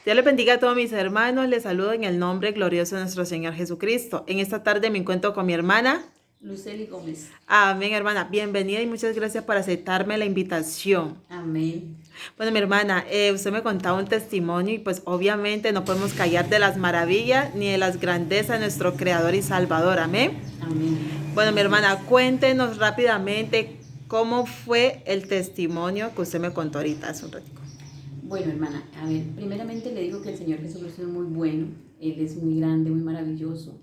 Dios les bendiga a todos mis hermanos. Les saludo en el nombre glorioso de nuestro Señor Jesucristo. En esta tarde me encuentro con mi hermana Luceli Gómez. Amén, hermana. Bienvenida y muchas gracias por aceptarme la invitación. Amén. Bueno, mi hermana, usted me contaba un testimonio y pues obviamente no podemos callar de las maravillas ni de las grandezas de nuestro Creador y Salvador. Amén. Amén. Bueno, mi hermana, cuéntenos rápidamente cómo fue el testimonio que usted me contó ahorita hace un ratito. Bueno, hermana, a ver, primeramente le digo que el Señor Jesucristo es muy bueno, Él es muy grande, muy maravilloso.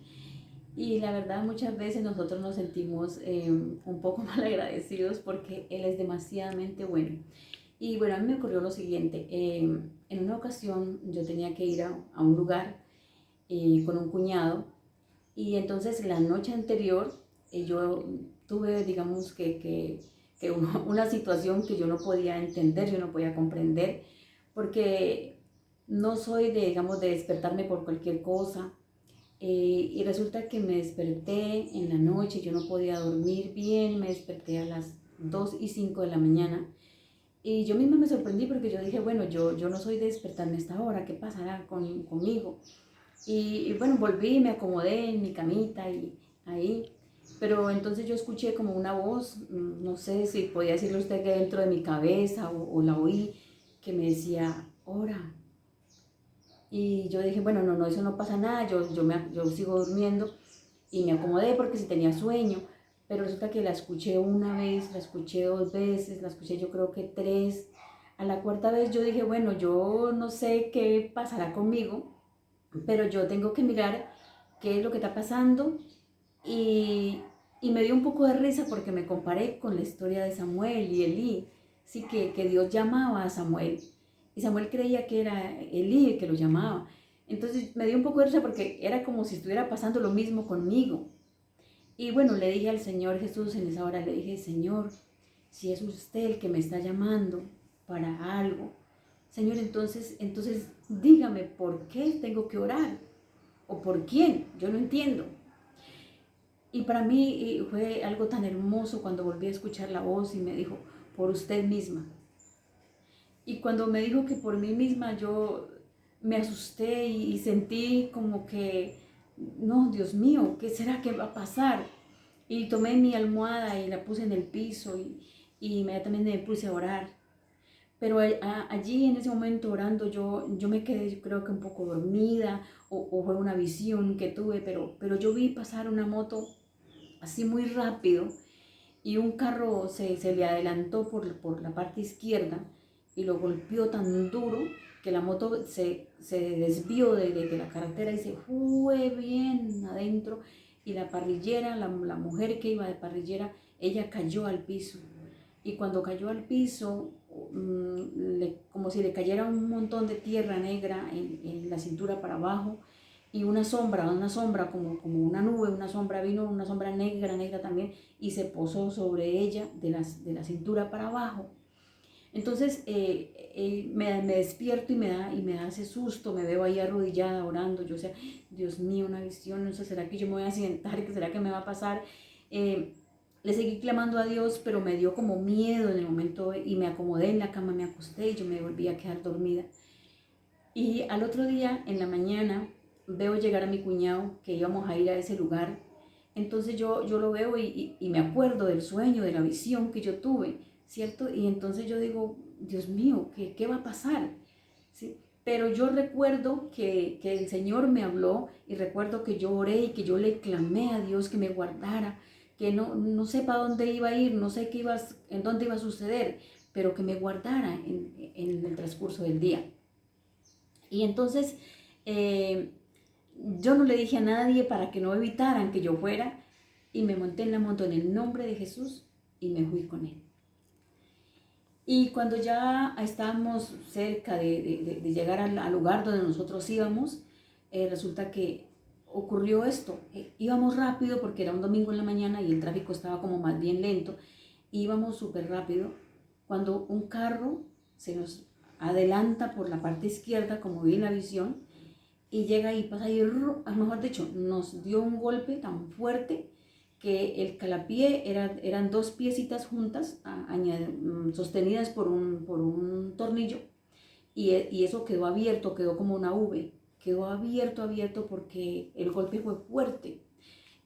Y la verdad, muchas veces nosotros nos sentimos un poco mal agradecidos porque Él es demasiadamente bueno. Y bueno, a mí me ocurrió lo siguiente. En una ocasión yo tenía que ir a un lugar con un cuñado y entonces la noche anterior yo tuve, digamos, que una situación que yo no podía entender, yo no podía comprender, porque no soy de, digamos, de despertarme por cualquier cosa. Y resulta que me desperté en la noche, yo no podía dormir bien, me desperté a las 2:05 de la mañana. Y yo misma me sorprendí porque yo dije, bueno, yo no soy de despertarme a esta hora, ¿qué pasará conmigo? Y bueno, volví, me acomodé en mi camita y ahí. Pero entonces yo escuché como una voz, no sé si podía decirle usted que dentro de mi cabeza o la oí, que me decía, ora. Y yo dije, bueno, no, eso no pasa nada, yo sigo durmiendo y me acomodé porque si tenía sueño. Pero resulta que la escuché una vez, la escuché dos veces, la escuché yo creo que tres. A la cuarta vez yo dije, bueno, yo no sé qué pasará conmigo, pero yo tengo que mirar qué es lo que está pasando y, y me dio un poco de risa porque me comparé con la historia de Samuel y Elí, sí, que Dios llamaba a Samuel y Samuel creía que era Elí el que lo llamaba. Entonces me dio un poco de risa porque era como si estuviera pasando lo mismo conmigo. Y bueno, le dije al Señor Jesús en esa hora, le dije, Señor, si es usted el que me está llamando para algo, Señor, entonces dígame por qué tengo que orar o por quién, yo no entiendo. Y para mí fue algo tan hermoso cuando volví a escuchar la voz y me dijo, por usted misma. Y cuando me dijo que por mí misma, yo me asusté y sentí como que, no, Dios mío, ¿qué será que va a pasar? Y tomé mi almohada y la puse en el piso y inmediatamente me puse a orar. Pero allí en ese momento orando yo me quedé, yo creo que un poco dormida o fue una visión que tuve, pero yo vi pasar una moto así muy rápido y un carro se le adelantó por la parte izquierda y lo golpeó tan duro que la moto se desvió de la carretera y se fue bien adentro y la parrillera, la mujer que iba de parrillera, ella cayó al piso. Y cuando cayó al piso, como si le cayera un montón de tierra negra en la cintura para abajo, y una sombra como una nube, una sombra vino, una sombra negra, negra también, y se posó sobre ella de la cintura para abajo. Entonces me despierto y me da ese susto, me veo ahí arrodillada orando, yo, o sea, Dios mío, una visión, no sé, ¿será que yo me voy a sentar? ¿Qué será que me va a pasar? Eh, Le seguí clamando a Dios, pero me dio como miedo en el momento y me acomodé en la cama, me acosté y yo me volví a quedar dormida. Y al otro día, en la mañana, veo llegar a mi cuñado que íbamos a ir a ese lugar. Entonces yo lo veo y me acuerdo del sueño, de la visión que yo tuve, ¿cierto? Y entonces yo digo, Dios mío, ¿qué va a pasar? ¿Sí? Pero yo recuerdo que el Señor me habló y recuerdo que yo oré y que yo le clamé a Dios que me guardara, que no sé para dónde iba a ir, no sé en dónde iba a suceder, pero que me guardara en el transcurso del día. Y entonces eh, yo no le dije a nadie para que no evitaran que yo fuera y me monté en la moto en el nombre de Jesús y me fui con él. Y cuando ya estábamos cerca de llegar al lugar donde nosotros íbamos, resulta que ocurrió esto. Íbamos rápido porque era un domingo en la mañana y el tráfico estaba como más bien lento. Íbamos súper rápido cuando un carro se nos adelanta por la parte izquierda, como vi en la visión, y llega y pasa y, mejor dicho, nos dio un golpe tan fuerte que el calapié eran dos piecitas juntas, sostenidas por un tornillo, y eso quedó abierto, quedó como una V, quedó abierto porque el golpe fue fuerte.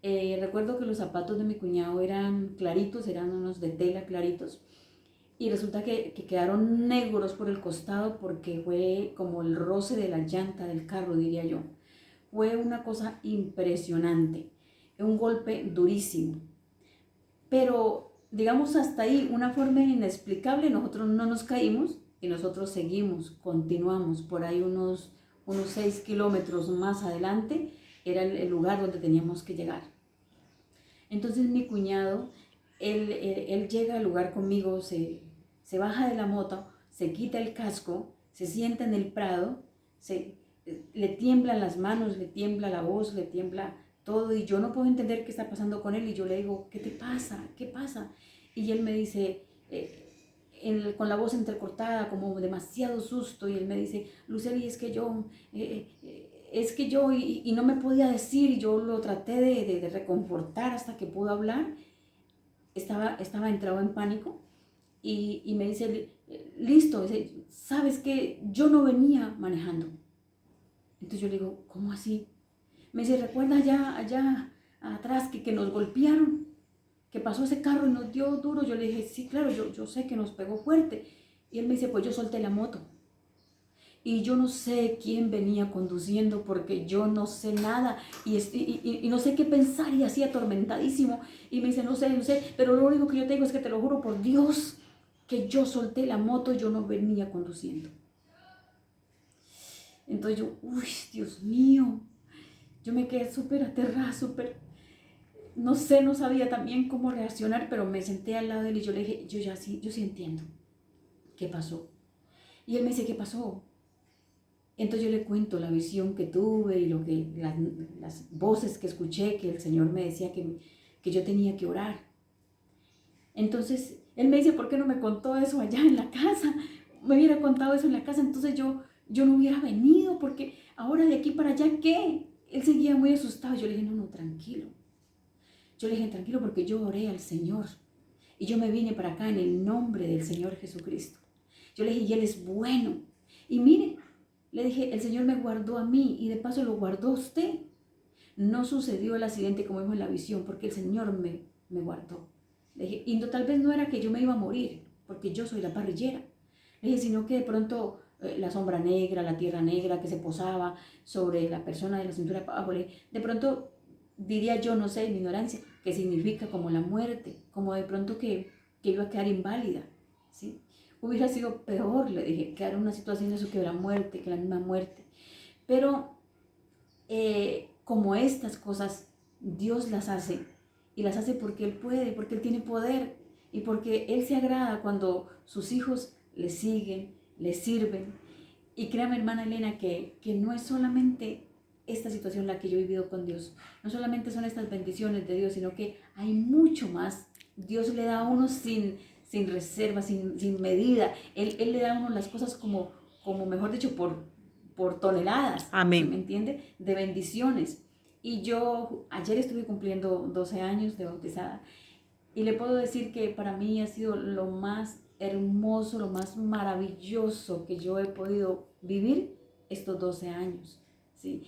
Recuerdo que los zapatos de mi cuñado eran claritos, eran unos de tela claritos, y resulta que quedaron negros por el costado porque fue como el roce de la llanta del carro, diría yo. Fue una cosa impresionante, un golpe durísimo. Pero, digamos, hasta ahí, una forma inexplicable, nosotros no nos caímos y nosotros seguimos, continuamos. Por ahí unos 6 kilómetros más adelante era el lugar donde teníamos que llegar. Entonces mi cuñado, él llega al lugar conmigo, se baja de la moto, se quita el casco, se sienta en el prado, le tiemblan las manos, le tiembla la voz, le tiembla todo, y yo no puedo entender qué está pasando con él, y yo le digo, ¿qué te pasa? ¿Qué pasa? Y él me dice, con la voz entrecortada, como demasiado susto, y él me dice, Lucely, es que yo, y no me podía decir, y yo lo traté de reconfortar hasta que pudo hablar. Estaba entrado en pánico, y me dice, listo, dice, ¿sabes qué? Yo no venía manejando. Entonces yo le digo, ¿cómo así? Me dice, ¿recuerda allá atrás que nos golpearon? Que pasó ese carro y nos dio duro. Yo le dije, sí, claro, yo sé que nos pegó fuerte. Y él me dice, pues yo solté la moto. Y yo no sé quién venía conduciendo porque yo no sé nada y no sé qué pensar, y así atormentadísimo. Y me dice, no sé, pero lo único que yo te digo es que te lo juro por Dios que yo solté la moto, yo no venía conduciendo. Entonces yo, uy, Dios mío, yo me quedé súper aterrada, no sé, no sabía también cómo reaccionar, pero me senté al lado de él y yo le dije, yo sí entiendo qué pasó. Y él me dice, ¿qué pasó? Entonces yo le cuento la visión que tuve y las voces que escuché, que el Señor me decía que yo tenía que orar. Entonces él me dice, ¿por qué no me contó eso allá en la casa? Me hubiera contado eso en la casa, entonces yo no hubiera venido, porque ahora de aquí para allá, ¿qué? Él seguía muy asustado. Yo le dije, no, tranquilo. Yo le dije, tranquilo, porque yo oré al Señor y yo me vine para acá en el nombre del Señor Jesucristo. Yo le dije, y Él es bueno. Y mire, le dije, el Señor me guardó a mí y de paso lo guardó a usted. No sucedió el accidente como vimos en la visión, porque el Señor me guardó. Le dije, y no, tal vez no era que yo me iba a morir, porque yo soy la parrillera. Le dije, sino que de pronto la sombra negra, la tierra negra que se posaba sobre la persona de la cintura para abajo, de pronto diría yo, no sé, en mi ignorancia, que significa como la muerte, como de pronto que iba a quedar inválida, ¿sí? Hubiera sido peor, le dije, quedar en una situación de eso que la muerte, que la misma muerte. Pero como estas cosas, Dios las hace, y las hace porque Él puede, porque Él tiene poder, y porque Él se agrada cuando sus hijos le siguen, le sirven. Y créame, hermana Elena, que no es solamente esta situación la que yo he vivido con Dios, no solamente son estas bendiciones de Dios, sino que hay mucho más. Dios le da a uno sin reserva, sin medida. Él le da a uno las cosas como mejor dicho, por toneladas. Amén. ¿Sí me entiende? De bendiciones. Y yo ayer estuve cumpliendo 12 años de bautizada, y le puedo decir que para mí ha sido lo más hermoso, lo más maravilloso que yo he podido vivir estos 12 años. ¿Sí?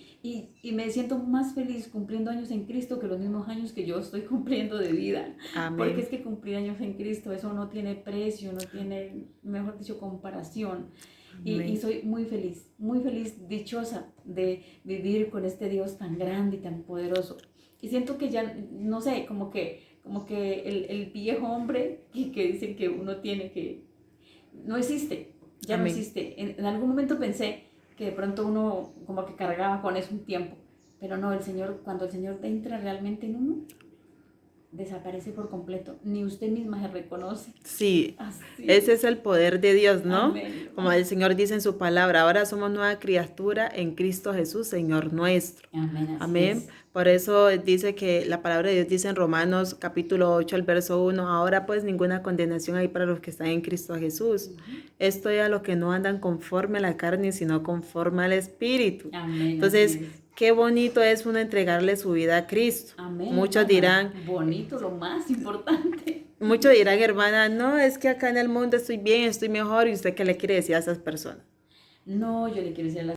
Y me siento más feliz cumpliendo años en Cristo que los mismos años que yo estoy cumpliendo de vida. Amén. Porque es que cumplir años en Cristo, eso no tiene precio, no tiene, mejor dicho, comparación. Y soy muy feliz, dichosa de vivir con este Dios tan grande y tan poderoso. Y siento que ya, no sé, como que el viejo hombre que dicen que uno tiene que, no existe, ya Amén. No existe. En algún momento pensé que de pronto uno como que cargaba con eso un tiempo, pero no, cuando el Señor entra realmente en uno, desaparece por completo, ni usted misma se reconoce. Sí, así. Ese es el poder de Dios, ¿no? Amén. Como el Señor dice en su palabra, ahora somos nueva criatura en Cristo Jesús, Señor nuestro. Amén. Amén. Por eso dice que la palabra de Dios dice en Romanos capítulo 8, el verso 1, ahora pues ninguna condenación hay para los que están en Cristo Jesús. Esto es a los que no andan conforme a la carne, sino conforme al Espíritu. Amén. Entonces, qué bonito es uno entregarle su vida a Cristo. Amén. Muchos dirán, bonito, lo más importante. Muchos dirán, hermana, no, es que acá en el mundo estoy bien, estoy mejor, ¿y usted qué le quiere decir a esas personas? no, yo le quiero decir a la